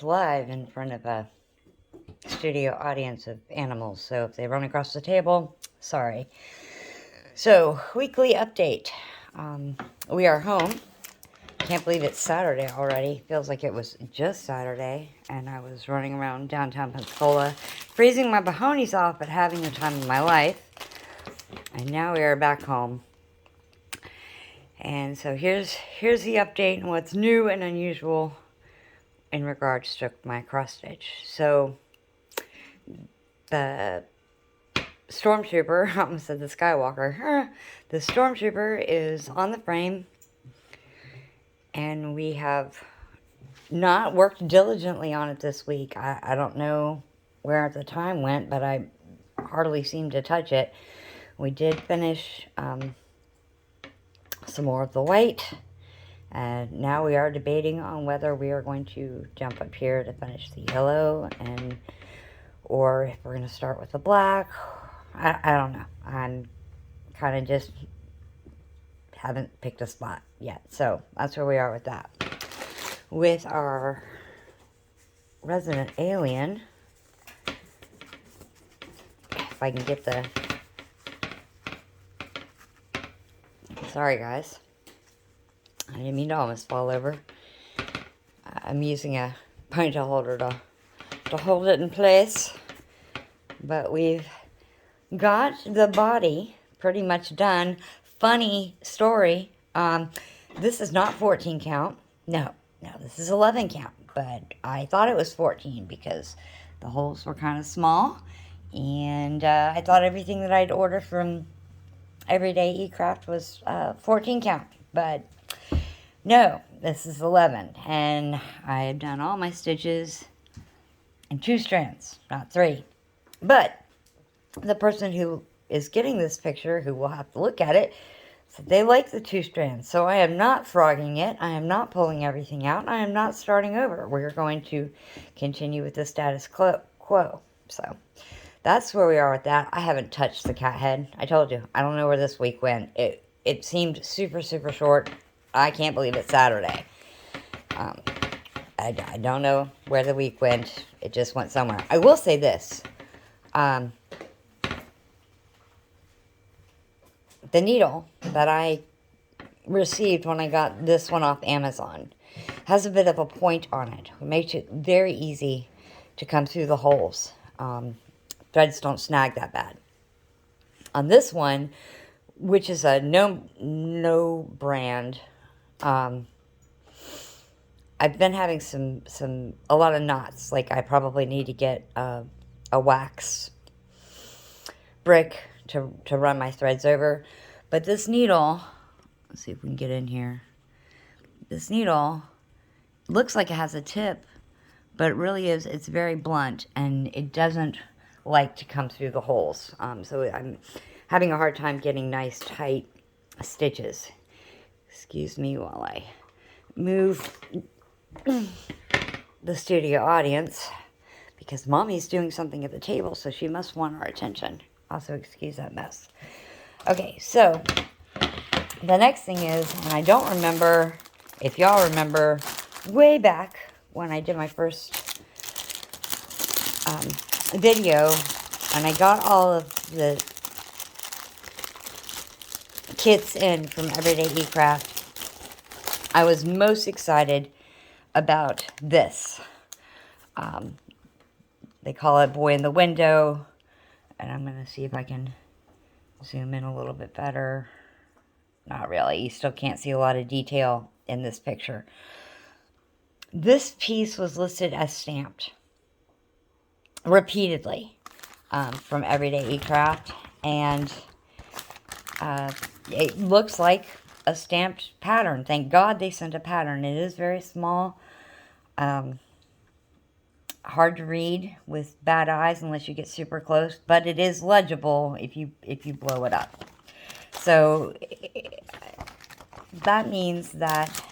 Live in front of a studio audience of animals, so if they run across the table, sorry. So, weekly update. We are home. Can't believe it's Saturday already. Feels like it was just Saturday, and I was running around downtown Pensacola, freezing my behonies off, but having the time of my life. And now we are back home. And so here's the update on what's new and unusual in regards to my cross stitch. So the Stormtrooper, I almost said the Skywalker, the Stormtrooper is on the frame, and we have not worked diligently on it this week. I don't know where the time went, but I hardly seemed to touch it. We did finish some more of the white, and now we are debating on whether we are going to jump up here to finish the yellow, or if we're going to start with the black. I don't know. I'm kind of just haven't picked a spot yet. So that's where we are with that. With our resident alien, if I can get the... Sorry, guys. I didn't mean to almost fall over. I'm using a ponytail holder to hold it in place. But we've got the body pretty much done. Funny story. This is not 14 count. No, this is 11 count. But I thought it was 14 because the holes were kind of small. And I thought everything that I'd ordered from EverydayEcrafts was 14 count. But no, this is 11. And I have done all my stitches in 2 strands, not 3. But the person who is getting this picture, who will have to look at it, said they like the 2 strands. So I am not frogging it. I am not pulling everything out. I am not starting over. We're going to continue with the status quo. So that's where we are with that. I haven't touched the cat head. I told you, I don't know where this week went. It seemed super, super short. I can't believe it's Saturday. I don't know where the week went. It just went somewhere. I will say this. The needle that I received when I got this one off Amazon has a bit of a point on it. It makes it very easy to come through the holes. Threads don't snag that bad. On this one, which is a no brand, I've been having a lot of knots. Like I probably need to get a wax brick to run my threads over. But this needle, let's see if we can get in here. This needle looks like it has a tip, but it really is, it's very blunt, and it doesn't like to come through the holes. So I'm having a hard time getting nice tight stitches. Excuse me while I move the studio audience, because Mommy's doing something at the table, so she must want our attention. Also, excuse that mess. Okay, so the next thing is, and I don't remember if y'all remember way back when I did my first video, and I got all of the kits in from EverydayEcrafts, I was most excited about this. They call it Boy in the Window. And I'm going to see if I can zoom in a little bit better. Not really. You still can't see a lot of detail in this picture. This piece was listed as stamped repeatedly from EverydayEcrafts. And it looks like a stamped pattern. Thank God they sent a pattern. It is very small. Hard to read with bad eyes unless you get super close, but it is legible if you blow it up. So that means that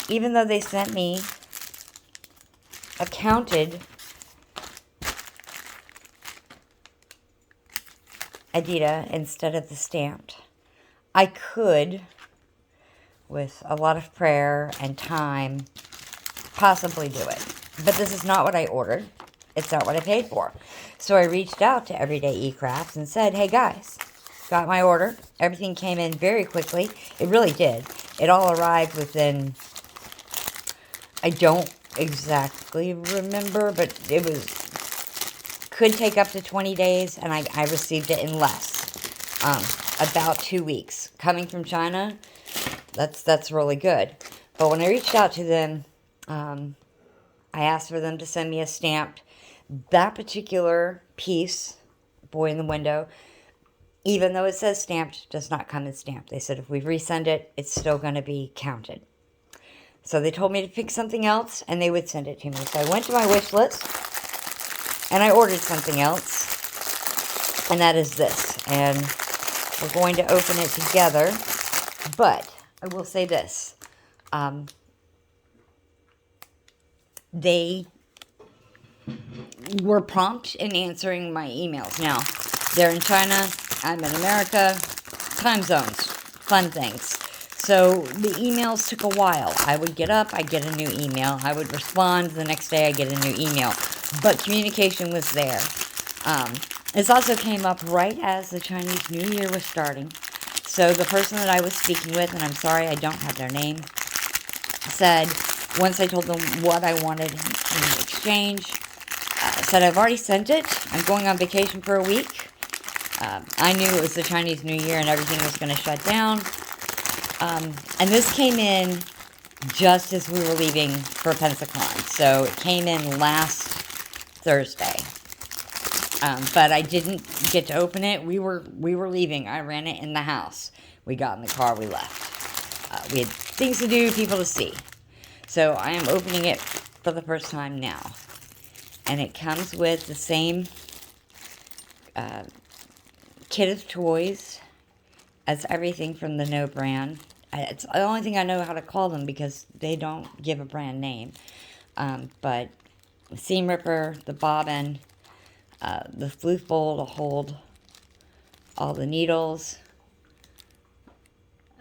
even though they sent me a counted Adidas instead of the stamped, I could, with a lot of prayer and time, possibly do it. But this is not what I ordered. It's not what I paid for. So I reached out to EverydayEcrafts and said, hey guys, got my order. Everything came in very quickly. It really did. It all arrived within, I don't exactly remember, but it was, could take up to 20 days, and I received it in less. About 2 weeks. Coming from China, that's really good. But when I reached out to them, I asked for them to send me a stamped. That particular piece, Boy in the Window, even though it says stamped, does not come in stamped. They said if we resend it, it's still going to be counted. So they told me to pick something else, and they would send it to me. So I went to my wish list, and I ordered something else, and that is this. And we're going to open it together, but I will say this. They were prompt in answering my emails. Now, they're in China, I'm in America, time zones, fun things. So the emails took a while. I would get up, I'd get a new email. I would respond, the next day I'd get a new email. But communication was there. This also came up right as the Chinese New Year was starting. So the person that I was speaking with, and I'm sorry I don't have their name, said, once I told them what I wanted in exchange, said I've already sent it. I'm going on vacation for a week. I knew it was the Chinese New Year and everything was going to shut down. And this came in just as we were leaving for Pensacon. So it came in last Thursday. But I didn't get to open it. We were leaving. I ran it in the house. We got in the car. We left. We had things to do, people to see. So I am opening it for the first time now. And it comes with the same kit of toys as everything from the No brand. It's the only thing I know how to call them because they don't give a brand name. But the seam ripper, the bobbin, the floof bowl to hold all the needles.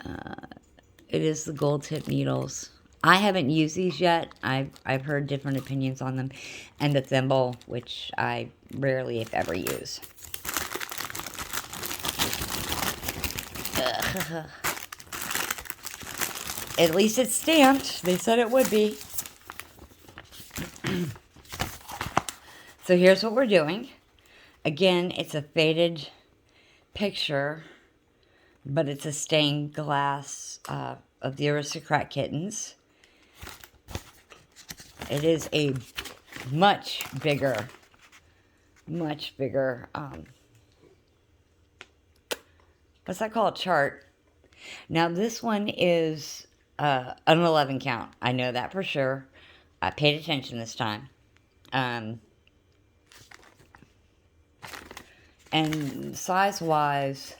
It is the gold tip needles. I haven't used these yet. I've heard different opinions on them. And the thimble, which I rarely, if ever, use. At least it's stamped. They said it would be. So here's what we're doing. Again, it's a faded picture, but it's a stained glass of the Aristocrat kittens. It is a much bigger, what's that called? Chart. Now this one is an 11 count. I know that for sure. I paid attention this time. And size-wise,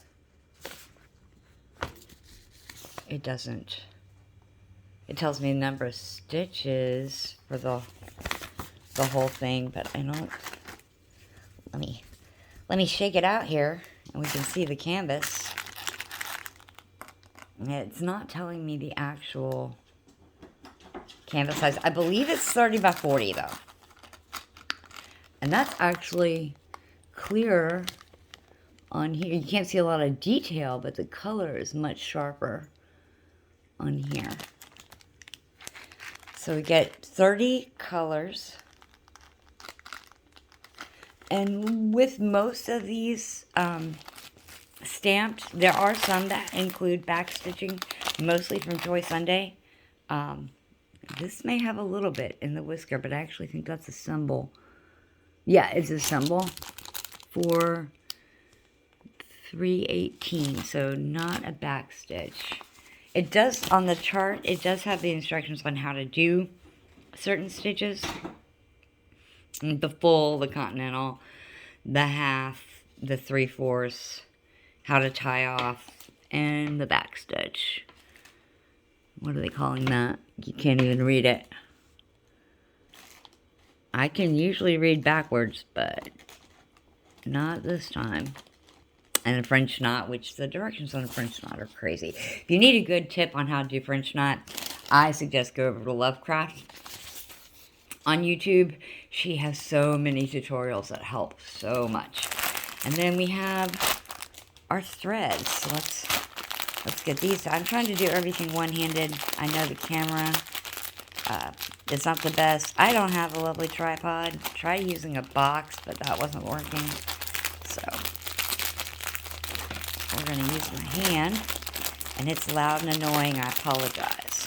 it doesn't. It tells me the number of stitches for the whole thing, but I don't. Let me shake it out here, and we can see the canvas. It's not telling me the actual canvas size. I believe it's 30 by 40, though. And that's actually clearer on here. You can't see a lot of detail, but the color is much sharper on here. So we get 30 colors. And with most of these stamped, there are some that include backstitching, mostly from Joy Sunday. This may have a little bit in the whisker, but I actually think that's a symbol. Yeah, it's a symbol for 318, so not a backstitch. It does, on the chart, it does have the instructions on how to do certain stitches. The full, the continental, the half, the 3/4, how to tie off, and the backstitch. What are they calling that? You can't even read it. I can usually read backwards, but not this time. And a French knot, which the directions on a French knot are crazy. If you need a good tip on how to do French knot, I suggest go over to on YouTube. She has so many tutorials that help so much. And then we have our threads. So let's get these. I'm trying to do everything one-handed. I know the camera is not the best. I don't have a lovely tripod. Tried using a box, but that wasn't working. So we're going to use my hand. And it's loud and annoying. I apologize.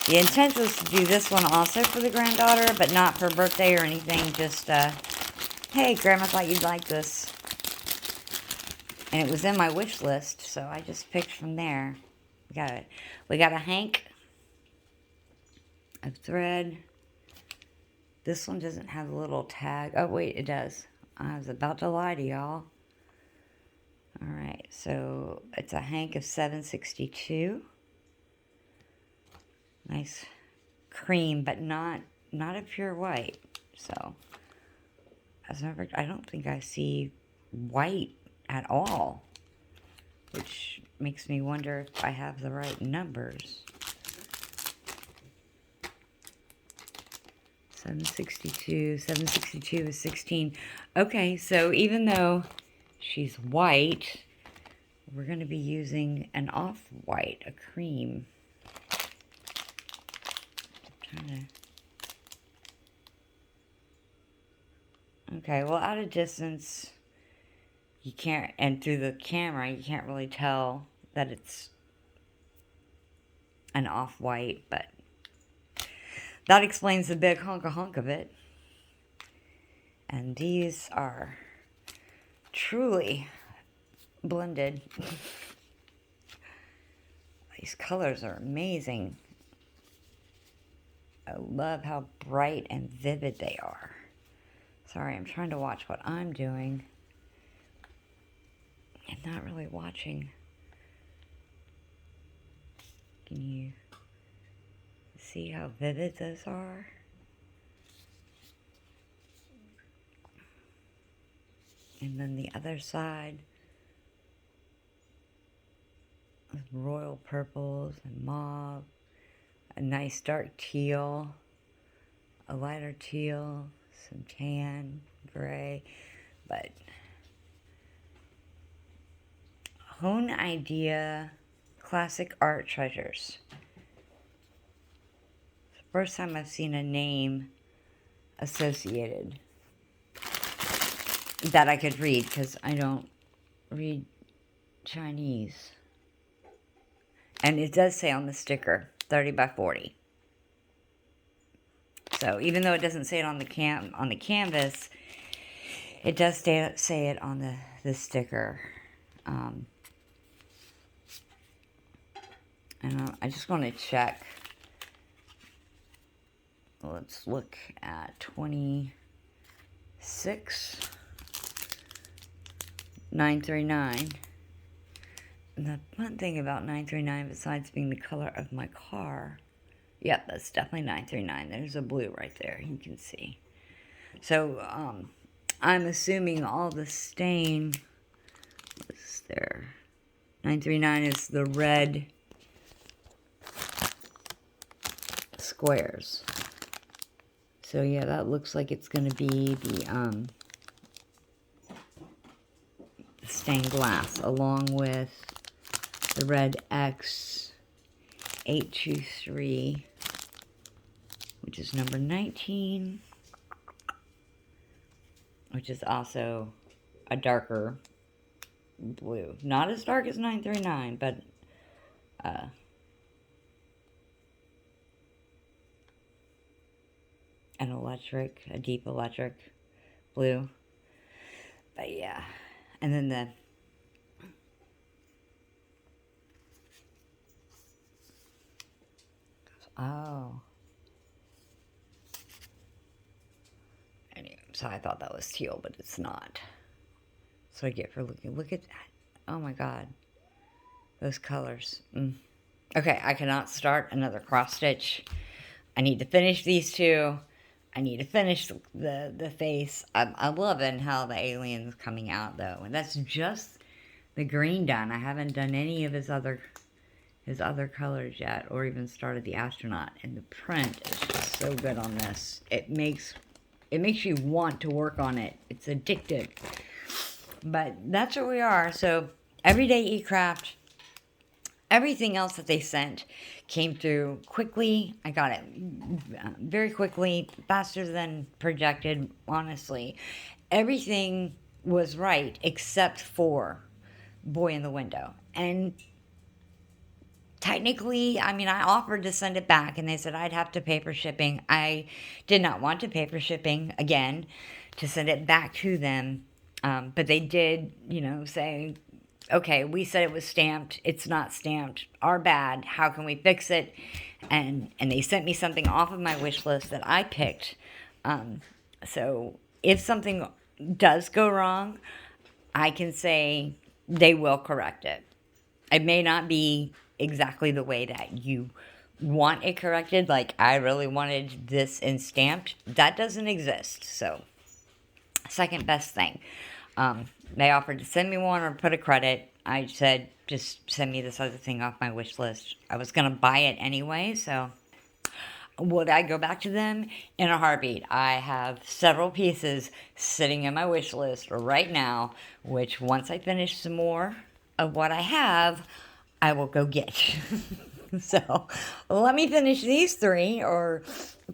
The intent was to do this one also for the granddaughter, but not for birthday or anything. Just, hey, Grandma thought you'd like this. And it was in my wish list, so I just picked from there. We got a hank of thread. This one doesn't have a little tag. Oh, wait, it does. I was about to lie to y'all. Alright, so it's a hank of 762. Nice cream, but not a pure white. So, I don't think I see white at all, which makes me wonder if I have the right numbers. 762 is 16. Okay, so even though she's white, we're going to be using an off-white, a cream. Okay, well, at a distance, you can't, and through the camera, you can't really tell that it's an off-white, but that explains the big honk of it. And these are truly blended. These colors are amazing. I love how bright and vivid they are. Sorry, I'm trying to watch what I'm doing. I'm not really watching. Can you see how vivid those are? And then the other side with royal purples and mauve, a nice dark teal, a lighter teal, some tan, gray, but Hone Idea Classic Art Treasures. It's the first time I've seen a name associated that I could read, because I don't read Chinese. And it does say on the sticker, 30 by 40. So even though it doesn't say it on the canvas, it does say it on the sticker. And I just want to check. Let's look at 26,939. And the fun thing about 939, besides being the color of my car, yep, that's definitely 939. There's a blue right there, you can see. So, I'm assuming all the stain was there. 939 is the red squares. So yeah, that looks like it's going to be the stained glass, along with the red X 823, which is number 19, which is also a darker blue. Not as dark as 939, but a deep electric blue. But yeah, and then anyway, so I thought that was teal, but it's not. So I get for looking. Look at that. Oh my God, those colors. Okay, I cannot start another cross stitch. I need to finish these two. I need to finish the face. I'm loving how the alien's coming out, though. And that's just the green done. I haven't done any of his other his other colors yet, or even started the astronaut. And the print is just so good on this. It makes you want to work on it. It's addictive. But that's where we are. So Everyday Ecraft, everything else that they sent came through quickly. I got it very quickly, faster than projected, honestly. Everything was right except for Boy in the Window. And technically, I mean, I offered to send it back and they said I'd have to pay for shipping. I did not want to pay for shipping again to send it back to them. But they did, say, okay, we said it was stamped. It's not stamped. Our bad. How can we fix it? And they sent me something off of my wish list that I picked. So if something does go wrong, I can say they will correct it. It may not be exactly the way that you want it corrected. Like, I really wanted this in stamped. That doesn't exist. So, second best thing. They offered to send me one or put a credit. I said, just send me this other thing off my wish list. I was going to buy it anyway, so would I go back to them? In a heartbeat. I have several pieces sitting in my wish list right now, which once I finish some more of what I have, I will go get. So let me finish these 3 or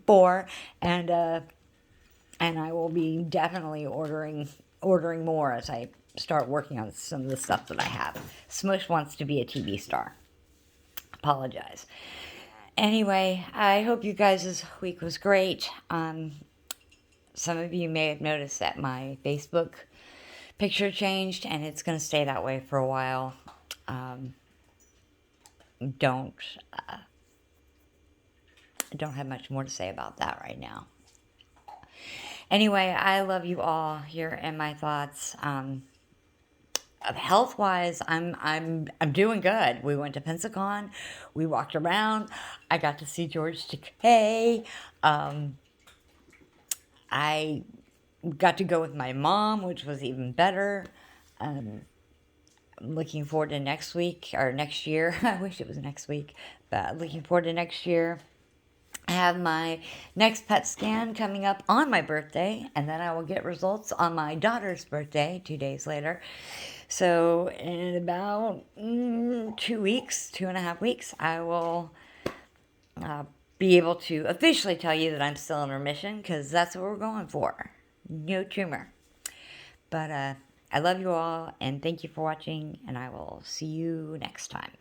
4, and I will be definitely ordering more as I start working on some of the stuff that I have. Smush wants to be a TV star. Apologize. Anyway, I hope you guys' week was great. Some of you may have noticed that my Facebook picture changed, and it's going to stay that way for a while. Don't have much more to say about that right now. Anyway, I love you all. Here in my thoughts. Health-wise, I'm doing good. We went to Pensacon. We walked around. I got to see George Takei. I got to go with my mom, which was even better. I'm looking forward to next week or next year. I wish it was next week, but looking forward to next year. I have my next PET scan coming up on my birthday, and then I will get results on my daughter's birthday 2 days later. So in about 2 weeks, 2.5 weeks, I will be able to officially tell you that I'm still in remission, because that's what we're going for. No tumor. But I love you all, and thank you for watching, and I will see you next time.